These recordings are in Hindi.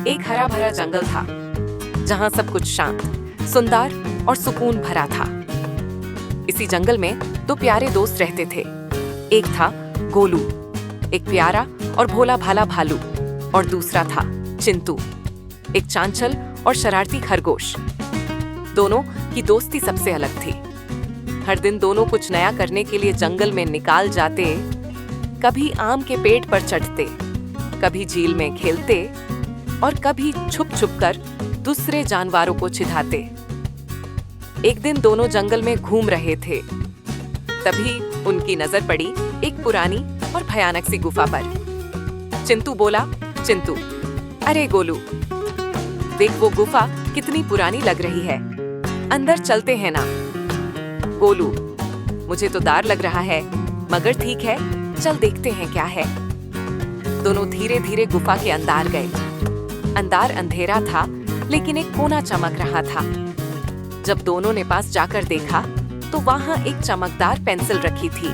एक हरा भरा जंगल था जहां सब कुछ शांत, सुंदर और सुकून भरा था। इसी जंगल में दो प्यारे दोस्त रहते थे। एक था गोलू, एक प्यारा और भोला भाला भालू, और दूसरा था चिंटू, एक चांचल और शरारती खरगोश। दोनों की दोस्ती सबसे अलग थी। हर दिन दोनों कुछ नया करने के लिए जंगल में निकाल जाते। कभी आम के पेड़ पर चढ़ते, कभी झील में खेलते और कभी छुप छुप कर दूसरे जानवरों को चिढ़ाते। एक दिन दोनों जंगल में घूम रहे थे, तभी उनकी नजर पड़ी एक पुरानी और भयानक सी गुफा पर। चिंटू बोला, चिंटू, अरे गोलू, देख वो गुफा कितनी पुरानी लग रही है, अंदर चलते हैं ना? गोलू, मुझे तो डर लग रहा है, मगर ठीक है, चल देखते हैं क्या है। दोनों धीरे धीरे गुफा के अंदर गए। अंदर अंधेरा था, लेकिन एक कोना चमक रहा था। जब दोनों ने पास जाकर देखा तो वहां एक चमकदार पेंसिल रखी थी।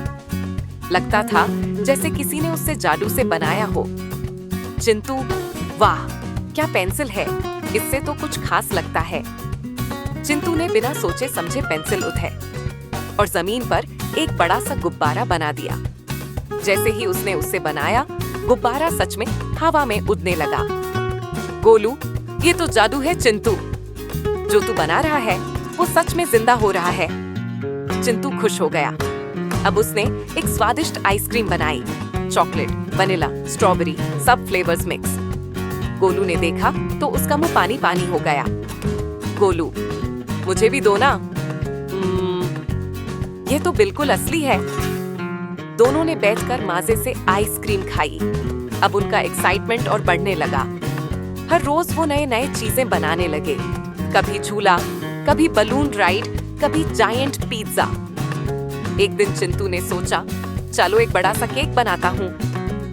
लगता था जैसे किसी ने उससे जादू से बनाया हो। चिंटू, वाह, क्या पेंसिल है, इससे तो कुछ खास लगता है। चिंटू ने बिना सोचे समझे पेंसिल उठाई और जमीन पर एक बड़ा सा गुब्बारा बना दिया। जैसे ही उसने उससे बनाया, गुब्बारा सच में हवा में उड़ने लगा। गोलू, ये तो जादू है चिंटू, जो तू बना रहा है वो सच में जिंदा हो रहा है। चिंटू खुश हो गया। अब उसने एक स्वादिष्ट आइसक्रीम बनाई, चॉकलेट, वनीला, स्ट्रॉबेरी, सब फ्लेवर्स मिक्स। गोलू ने देखा तो उसका मुंह पानी पानी हो गया। गोलू, मुझे भी दो ना। ये तो बिल्कुल असली है। दोनों ने बैठकर मजे से आइसक्रीम खाई। अब उनका एक्साइटमेंट और बढ़ने लगा। हर रोज वो नए नए चीजें बनाने लगे, कभी झूला, कभी बलून राइड, कभी जायंट पिज्जा। एक दिन चिंटू ने सोचा, चलो एक बड़ा सा केक बनाता हूँ।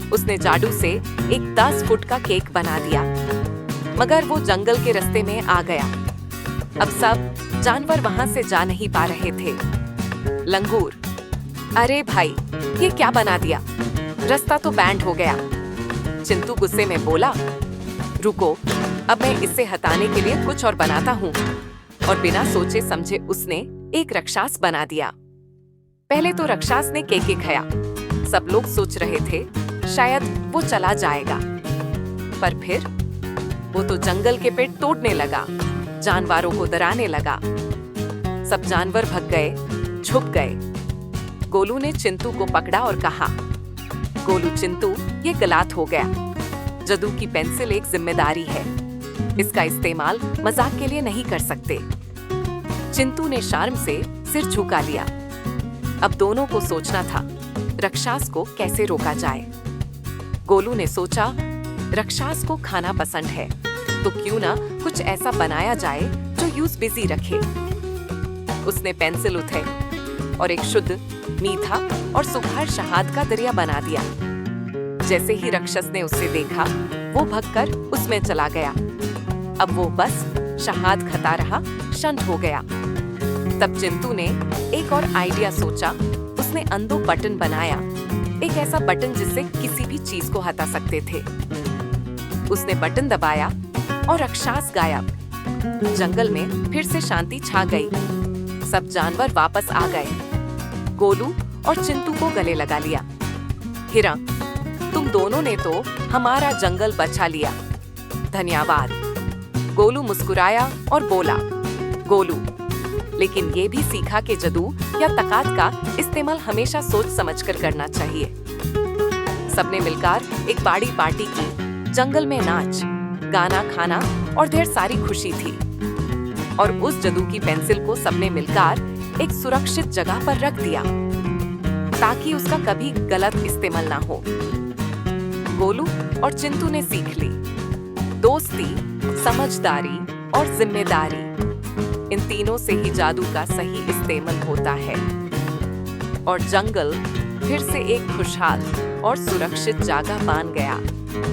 उसने जादू से एक 10 फुट का केक बना दिया, मगर वो जंगल के रास्ते में आ गया। अब सब जानवर वहां से जा नहीं पा रहे थे। लंगूर, अरे भाई, ये क्या बना दिया, रास्ता तो बैंड हो गया। चिंटू गुस्से में बोला, रुको, अब मैं इसे हटाने के लिए कुछ और बनाता हूँ। और बिना सोचे समझे उसने एक राक्षस बना दिया। पहले तो राक्षस ने केक खाया। सब लोग सोच रहे थे शायद वो चला जाएगा, पर फिर वो तो जंगल के पेड़ तोड़ने लगा, जानवरों को डराने लगा। सब जानवर भाग गए, छुप गए। गोलू ने चिंटू को पकड़ा और कहा, गोलू चिंटू, ये गलत हो गया। जादू की पेंसिल एक जिम्मेदारी है, इसका इस्तेमाल मजाक के लिए नहीं कर सकते। चिंटू ने शर्म से सिर झुका लिया। अब दोनों को सोचना था राक्षस को कैसे रोका जाए। गोलू ने सोचा, राक्षस को खाना पसंद है, तो क्यों ना कुछ ऐसा बनाया जाए जो यूज बिजी रखे। उसने पेंसिल उठाई और एक शुद्ध, मीठा और सुघार शहद का दरिया बना दिया। जैसे ही राक्षस ने उसे देखा, वो भागकर उसमें चला गया। अब वो बस शहद खाता रहा, शांत हो गया। तब चिंटू ने एक और आइडिया सोचा। उसने अंदो बटन बनाया, एक ऐसा बटन जिससे किसी भी चीज को हटा सकते थे। उसने बटन दबाया और राक्षस गायब। जंगल में फिर से शांति छा गई। सब जानवर वापस आ गए। गोलू और चिंटू को गले लगा लिया। हिरा, तुम दोनों ने तो हमारा जंगल बचा लिया, धन्यवाद। गोलू मुस्कुराया और बोला, गोलू, लेकिन ये भी सीखा कि जादू या ताकत का इस्तेमाल हमेशा सोच समझकर करना चाहिए। सबने मिलकर एक बड़ी पार्टी की। जंगल में नाच, गाना, खाना और ढेर सारी खुशी थी। और उस जादू की पेंसिल को सबने मिलकर एक सुरक्षित जगह पर रख दिया, ताकि उसका कभी गलत इस्तेमाल ना हो। गोलू और चिंटू ने सीख ली, दोस्ती, समझदारी और जिम्मेदारी, इन तीनों से ही जादू का सही इस्तेमाल होता है। और जंगल फिर से एक खुशहाल और सुरक्षित जगह बन गया।